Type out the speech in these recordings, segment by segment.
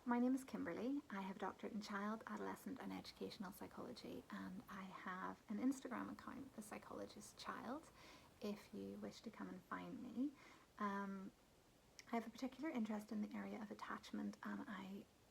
My name is Kimberly. I have a doctorate in child, adolescent and educational psychology, and I have an Instagram account, The Psychologist Child, if you wish to come and find me. I have a particular interest in the area of attachment, and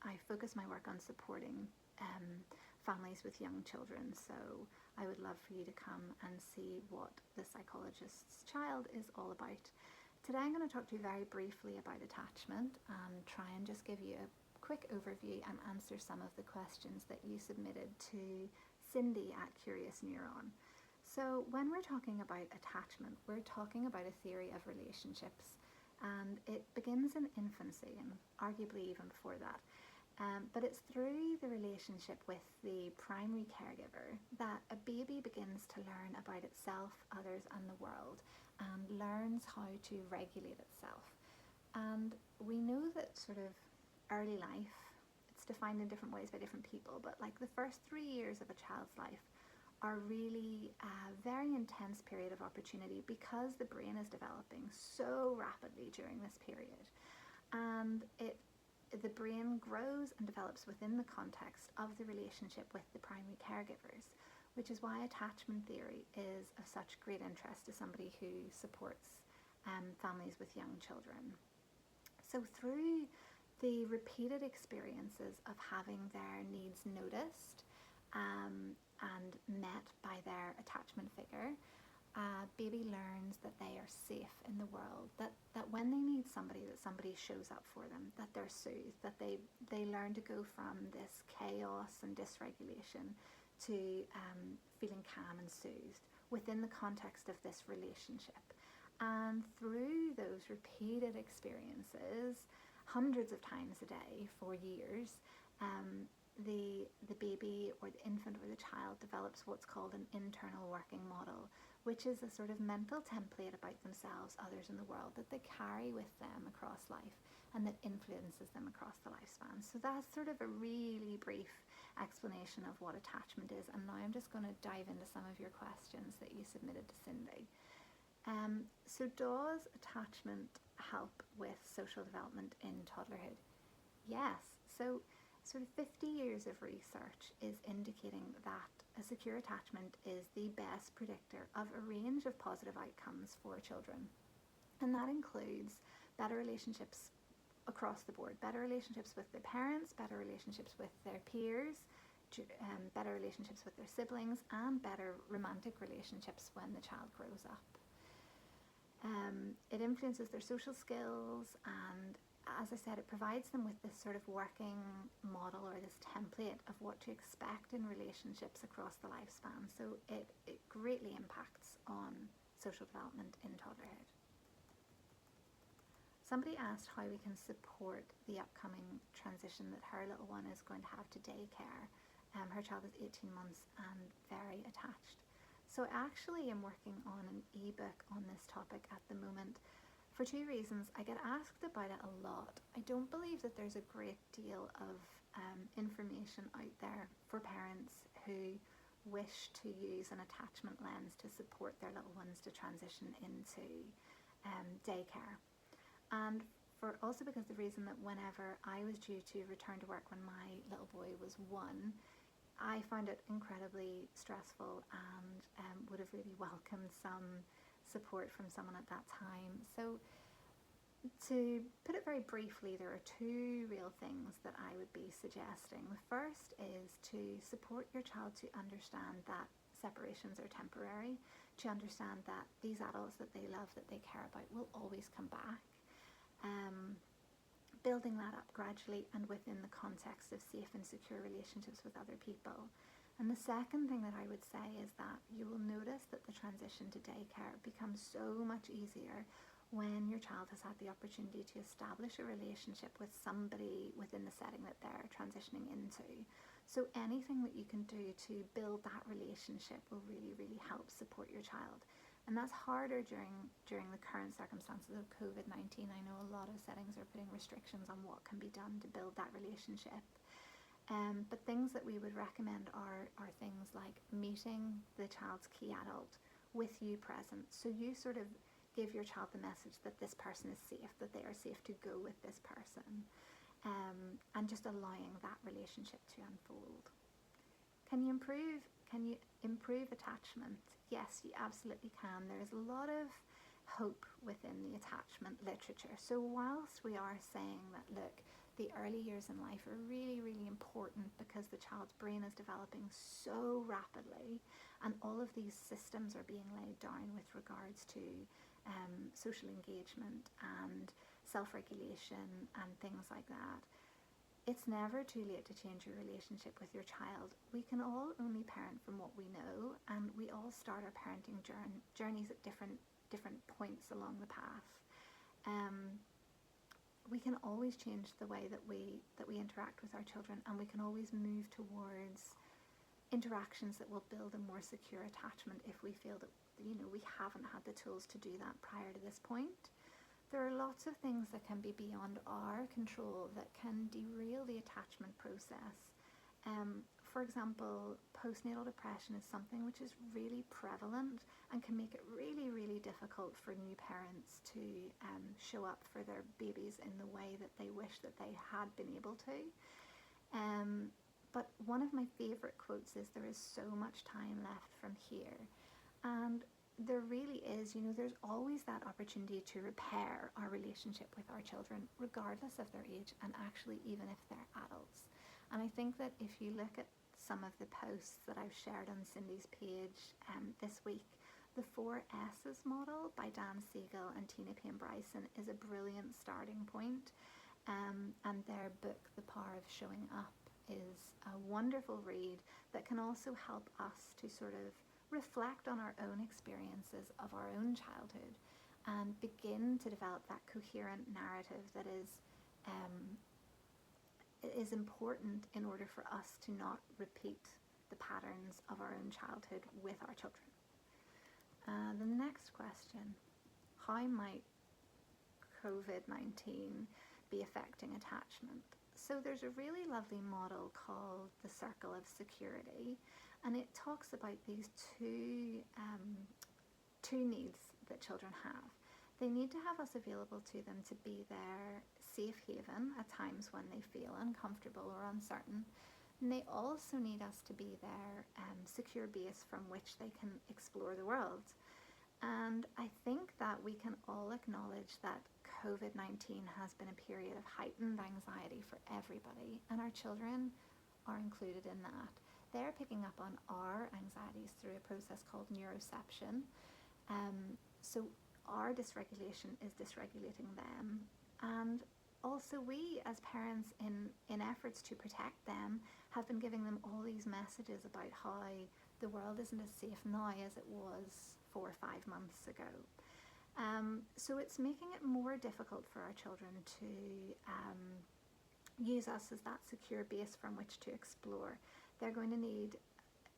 I focus my work on supporting families with young children. So I would love for you to come and see what The Psychologist's Child is all about. Today I'm going to talk to you very briefly about attachment and try and just give you a quick overview and answer some of the questions that you submitted to Cindy at Curious Neuron. So when we're talking about attachment, we're talking about a theory of relationships, and it begins in infancy and arguably even before that. But it's through the relationship with the primary caregiver that a baby begins to learn about itself, others and the world, and learns how to regulate itself. And we know that sort of early life, it's defined in different ways by different people, but like the first 3 years of a child's life are really a very intense period of opportunity because the brain is developing so rapidly during this period. And the brain grows and develops within the context of the relationship with the primary caregivers, which is why attachment theory is of such great interest to somebody who supports families with young children. So through the repeated experiences of having their needs noticed and met by their attachment figure, baby learns that they are safe in the world, that when they need somebody, that somebody shows up for them, that they're soothed, that they learn to go from this chaos and dysregulation to feeling calm and soothed within the context of this relationship. And through those repeated experiences, hundreds of times a day for years, the baby or the infant or the child develops what's called an internal working model, which is a sort of mental template about themselves, others in the world, that they carry with them across life and that influences them across the lifespan. So that's sort of a really brief explanation of what attachment is. And now I'm just going to dive into some of your questions that you submitted to Cindy. So does attachment help with social development in toddlerhood? Yes. So sort of 50 years of research is indicating that a secure attachment is the best predictor of a range of positive outcomes for children. And that includes better relationships across the board, better relationships with their parents, better relationships with their peers, better relationships with their siblings, and better romantic relationships when the child grows up. It influences their social skills, and as I said, it provides them with this sort of working model or this template of what to expect in relationships across the lifespan. So it greatly impacts on social development in toddlerhood. Somebody asked how we can support the upcoming transition that her little one is going to have to daycare. Her child is 18 months and very attached. So I actually am working on an ebook on this topic at the moment for two reasons. I get asked about it a lot. I don't believe that there's a great deal of information out there for parents who wish to use an attachment lens to support their little ones to transition into daycare. And for also because the reason that whenever I was due to return to work when my little boy was 1, I found it incredibly stressful and would have really welcomed some support from someone at that time. So to put it very briefly, there are two real things that I would be suggesting. The first is to support your child to understand that separations are temporary, to understand that these adults that they love, that they care about, will always come back. Building that up gradually and within the context of safe and secure relationships with other people. And the second thing that I would say is that you will notice that the transition to daycare becomes so much easier when your child has had the opportunity to establish a relationship with somebody within the setting that they're transitioning into. So anything that you can do to build that relationship will really, really help support your child. And that's harder during the current circumstances of COVID-19. I know a lot of settings are putting restrictions on what can be done to build that relationship. But things that we would recommend are things like meeting the child's key adult with you present. So you sort of give your child the message that this person is safe, that they are safe to go with this person. and just allowing that relationship to unfold. Can you improve attachment? Yes, you absolutely can. There is a lot of hope within the attachment literature. So whilst we are saying that, look, the early years in life are really, really important because the child's brain is developing so rapidly, and all of these systems are being laid down with regards to social engagement and self-regulation and things like that. It's never too late to change your relationship with your child. We can all only parent from what we know, and we all start our parenting journeys at different points along the path. We can always change the way that we interact with our children, and we can always move towards interactions that will build a more secure attachment if we feel that we haven't had the tools to do that prior to this point. There are lots of things that can be beyond our control that can derail the attachment process. For example, postnatal depression is something which is really prevalent and can make it really, really difficult for new parents to show up for their babies in the way that they wish that they had been able to. But one of my favourite quotes is, "There is so much time left from here." And there really is, there's always that opportunity to repair our relationship with our children, regardless of their age, and actually even if they're adults. And I think that if you look at some of the posts that I've shared on Cindy's page this week, the 4 S's model by Dan Siegel and Tina Payne Bryson is a brilliant starting point. And their book, The Power of Showing Up, is a wonderful read that can also help us to sort of reflect on our own experiences of our own childhood and begin to develop that coherent narrative that is important in order for us to not repeat the patterns of our own childhood with our children. The next question: how might COVID-19 be affecting attachment? So there's a really lovely model called the Circle of Security, and it talks about these two needs that children have. They need to have us available to them to be their safe haven at times when they feel uncomfortable or uncertain. And they also need us to be their secure base from which they can explore the world. And I think that we can all acknowledge that COVID-19 has been a period of heightened anxiety for everybody, and our children are included in that. They're picking up on our anxieties through a process called neuroception. So our dysregulation is dysregulating them. And also we as parents, in efforts to protect them, have been giving them all these messages about how the world isn't as safe now as it was 4 or 5 months ago. So it's making it more difficult for our children to use us as that secure base from which to explore. They're going to need,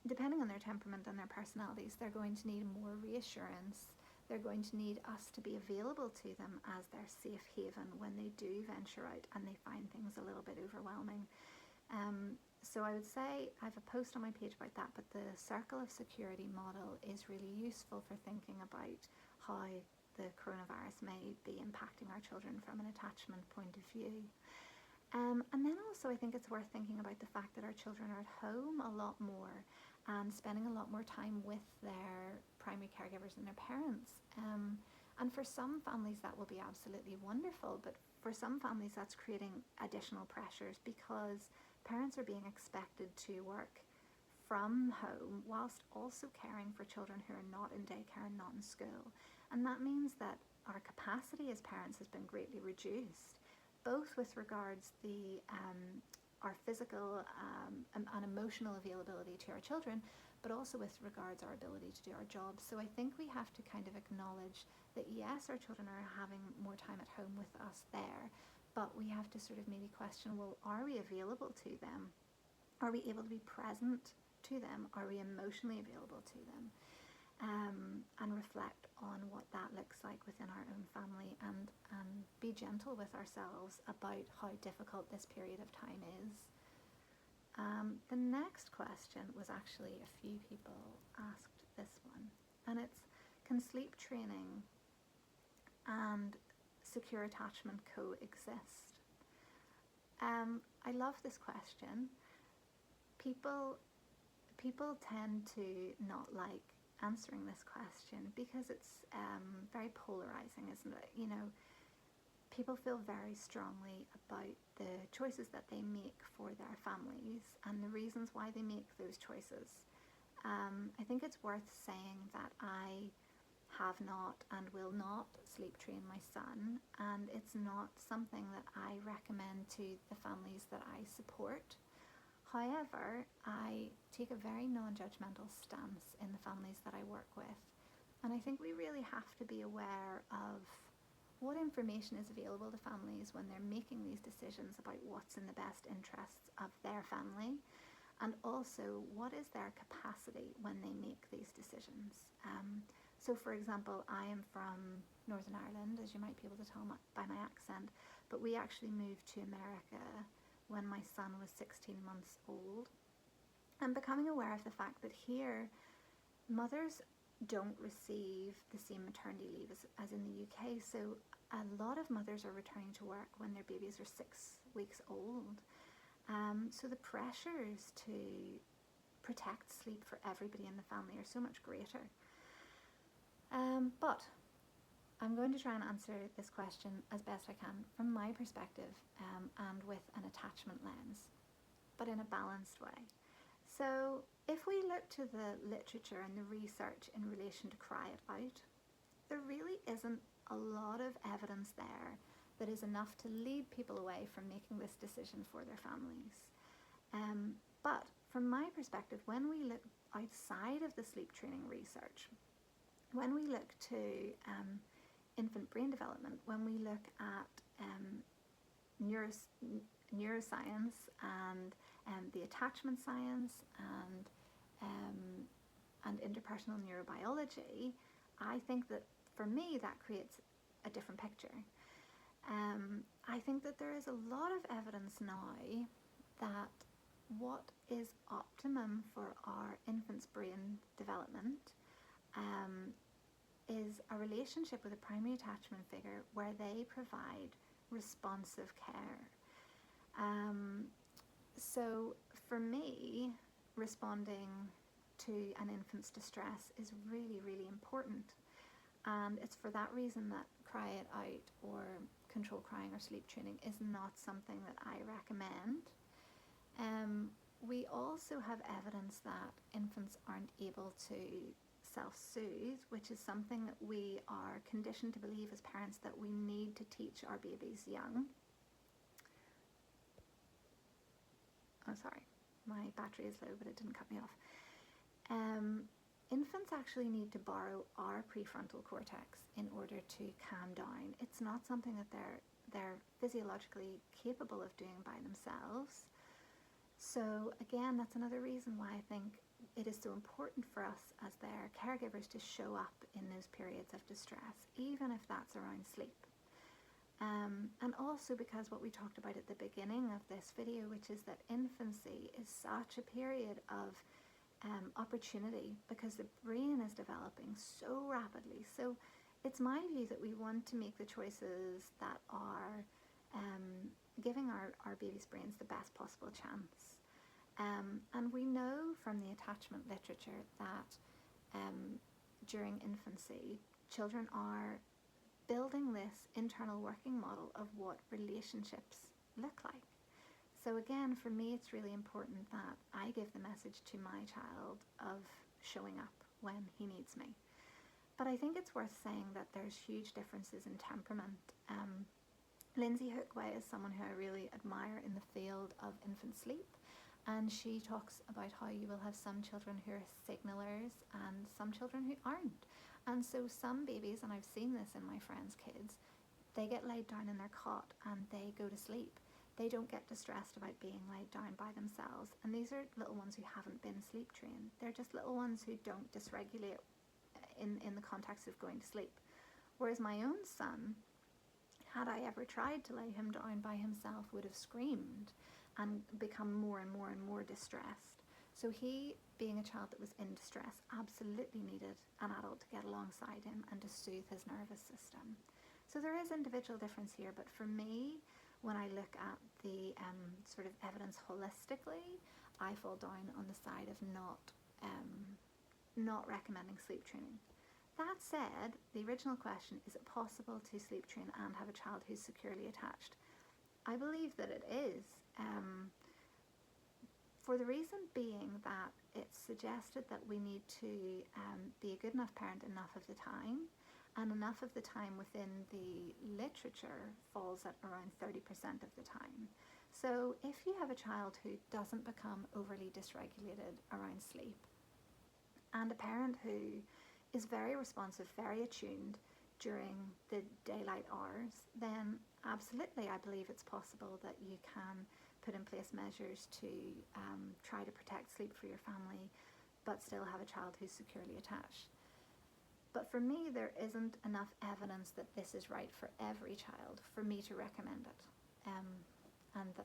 depending on their temperament and their personalities, they're going to need more reassurance. They're going to need us to be available to them as their safe haven when they do venture out and they find things a little bit overwhelming. So I would say, I have a post on my page about that, but the Circle of Security model is really useful for thinking about how the coronavirus may be impacting our children from an attachment point of view. And then also I think it's worth thinking about the fact that our children are at home a lot more and spending a lot more time with their primary caregivers and their parents. And for some families that will be absolutely wonderful, but for some families that's creating additional pressures because parents are being expected to work from home whilst also caring for children who are not in daycare and not in school. And that means that our capacity as parents has been greatly reduced, both with regards our physical and emotional availability to our children, but also with regards our ability to do our jobs. So I think we have to kind of acknowledge that yes, our children are having more time at home with us there, but we have to sort of maybe question, well, are we available to them? Are we able to be present to them? Are we emotionally available to them? And reflect on what that looks like within our own family, and be gentle with ourselves about how difficult this period of time is. The next question was actually, a few people asked this one, and it's, can sleep training and secure attachment coexist? I love this question. People tend to not like answering this question because it's very polarizing, isn't it? You know, people feel very strongly about the choices that they make for their families and the reasons why they make those choices. I think it's worth saying that I have not and will not sleep train my son, and it's not something that I recommend to the families that I support. However, I take a very non-judgmental stance in the families that I work with, and I think we really have to be aware of what information is available to families when they're making these decisions about what's in the best interests of their family, and also what is their capacity when they make these decisions. So for example, I am from Northern Ireland, as you might be able to tell by my accent, but we actually moved to America when my son was 16 months old, and becoming aware of the fact that here mothers don't receive the same maternity leave as in the UK. So a lot of mothers are returning to work when their babies are 6 weeks old. So the pressures to protect sleep for everybody in the family are so much greater. But I'm going to try and answer this question as best I can from my perspective, and with an attachment lens, but in a balanced way. So if we look to the literature and the research in relation to cry it out, there really isn't a lot of evidence there that is enough to lead people away from making this decision for their families. But from my perspective, when we look outside of the sleep training research, when we look to infant brain development, when we look at neuroscience and the attachment science and interpersonal neurobiology, I think that for me that creates a different picture. I think that there is a lot of evidence now that what is optimum for our infant's brain development is a relationship with a primary attachment figure where they provide responsive care. So for me, responding to an infant's distress is really, really important. And it's for that reason that cry it out or control crying or sleep training is not something that I recommend. We also have evidence that infants aren't able to self-soothe, which is something that we are conditioned to believe as parents that we need to teach our babies young. Oh, sorry, my battery is low, but it didn't cut me off. Infants actually need to borrow our prefrontal cortex in order to calm down. It's not something that they're physiologically capable of doing by themselves. So again, that's another reason why I think it is so important for us as their caregivers to show up in those periods of distress, even if that's around sleep. And also because what we talked about at the beginning of this video, which is that infancy is such a period of opportunity because the brain is developing so rapidly. So it's my view that we want to make the choices that are giving our baby's brains the best possible chance. And we know from the attachment literature that during infancy, children are building this internal working model of what relationships look like. So again, for me, it's really important that I give the message to my child of showing up when he needs me. But I think it's worth saying that there's huge differences in temperament. Lindsay Hookway is someone who I really admire in the field of infant sleep, and she talks about how you will have some children who are signalers and some children who aren't. And so some babies, and I've seen this in my friends' kids, they get laid down in their cot and they go to sleep. They don't get distressed about being laid down by themselves. And these are little ones who haven't been sleep trained. They're just little ones who don't dysregulate in the context of going to sleep. Whereas my own son, had I ever tried to lay him down by himself, would have screamed and become more and more and more distressed. So he, being a child that was in distress, absolutely needed an adult to get alongside him and to soothe his nervous system. So there is individual difference here, but for me, when I look at the sort of evidence holistically, I fall down on the side of not recommending sleep training. That said, the original question, is it possible to sleep train and have a child who's securely attached? I believe that it is, for the reason being that it's suggested that we need to be a good enough parent enough of the time, and enough of the time within the literature falls at around 30% of the time. So if you have a child who doesn't become overly dysregulated around sleep, and a parent who is very responsive, very attuned during the daylight hours, then absolutely I believe it's possible that you can put in place measures to try to protect sleep for your family, but still have a child who's securely attached. But for me, there isn't enough evidence that this is right for every child for me to recommend it.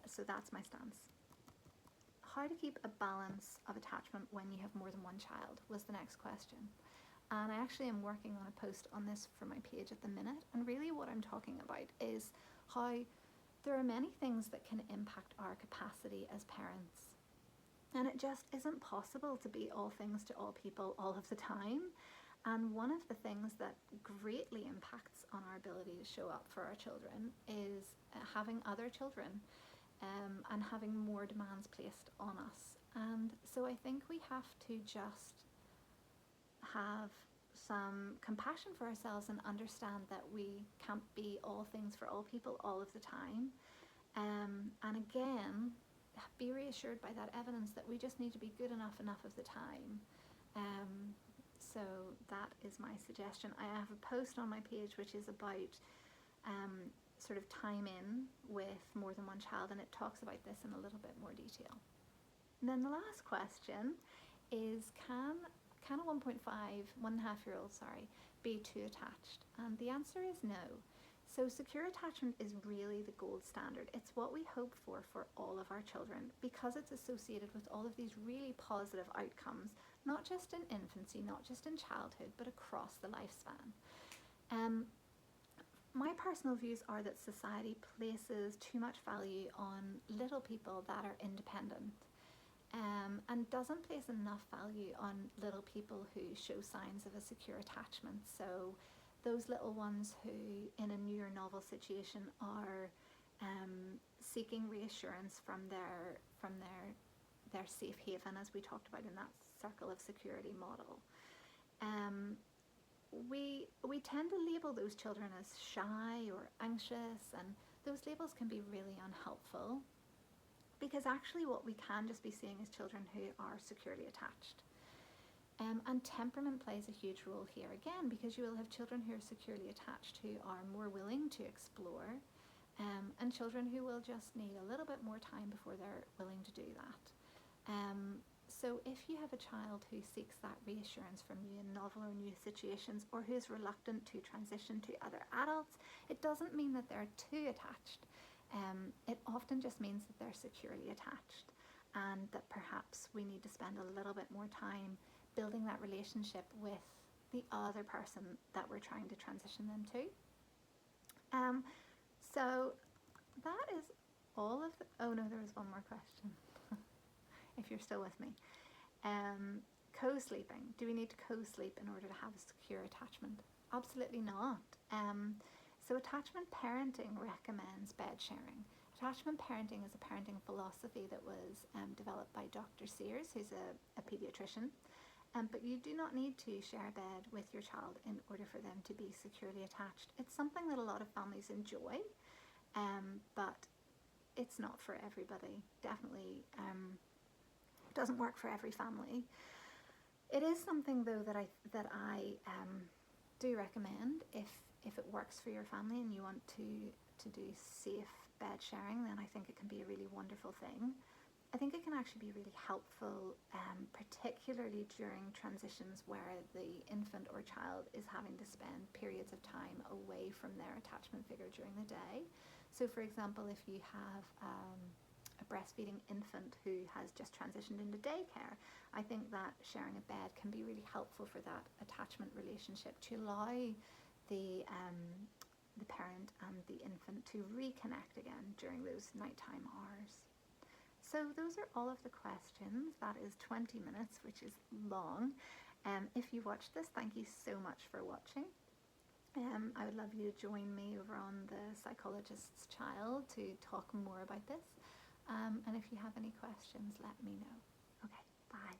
So that's my stance. How to keep a balance of attachment when you have more than one child was the next question. And I actually am working on a post on this for my page at the minute. And really what I'm talking about is how there are many things that can impact our capacity as parents. And it just isn't possible to be all things to all people all of the time. And one of the things that greatly impacts on our ability to show up for our children is having other children and having more demands placed on us. And so I think we have to just have some compassion for ourselves and understand that we can't be all things for all people all of the time. And again, be reassured by that evidence that we just need to be good enough of the time. So that is my suggestion. I have a post on my page which is about sort of time in with more than one child, and it talks about this in a little bit more detail. And then the last question is, can a 1.5-year-old be too attached? And the answer is no. So secure attachment is really the gold standard. It's what we hope for all of our children, because it's associated with all of these really positive outcomes, not just in infancy, not just in childhood, but across the lifespan. My personal views are that society places too much value on little people that are independent, and doesn't place enough value on little people who show signs of a secure attachment. So those little ones who in a new or novel situation are seeking reassurance from their safe haven, as we talked about in that circle of security model. We tend to label those children as shy or anxious, and those labels can be really unhelpful, because actually what we can just be seeing is children who are securely attached. And temperament plays a huge role here again, because you will have children who are securely attached who are more willing to explore, and children who will just need a little bit more time before they're willing to do that. So if you have a child who seeks that reassurance from you in novel or new situations, or who is reluctant to transition to other adults, it doesn't mean that they're too attached. It often just means that they're securely attached, and that perhaps we need to spend a little bit more time building that relationship with the other person that we're trying to transition them to. So that is all of the, oh no, there was one more question. If you're still with me. Co-sleeping. Do we need to co-sleep in order to have a secure attachment? Absolutely not. So attachment parenting recommends bed sharing. Attachment parenting is a parenting philosophy that was developed by Dr. Sears, who's a pediatrician. But you do not need to share a bed with your child in order for them to be securely attached. It's something that a lot of families enjoy, but it's not for everybody. Definitely doesn't work for every family. It is something though that I do recommend if it works for your family and you want to do safe bed sharing, then I think it can be a really wonderful thing. I think it can actually be really helpful, particularly during transitions where the infant or child is having to spend periods of time away from their attachment figure during the day. So for example, if you have a breastfeeding infant who has just transitioned into daycare, I think that sharing a bed can be really helpful for that attachment relationship, to allow the the parent and the infant to reconnect again during those nighttime hours. So those are all of the questions. That is 20 minutes, which is long. If you watched this, thank you so much for watching. I would love you to join me over on the Psychologist's Child to talk more about this. And if you have any questions, let me know. Okay, bye.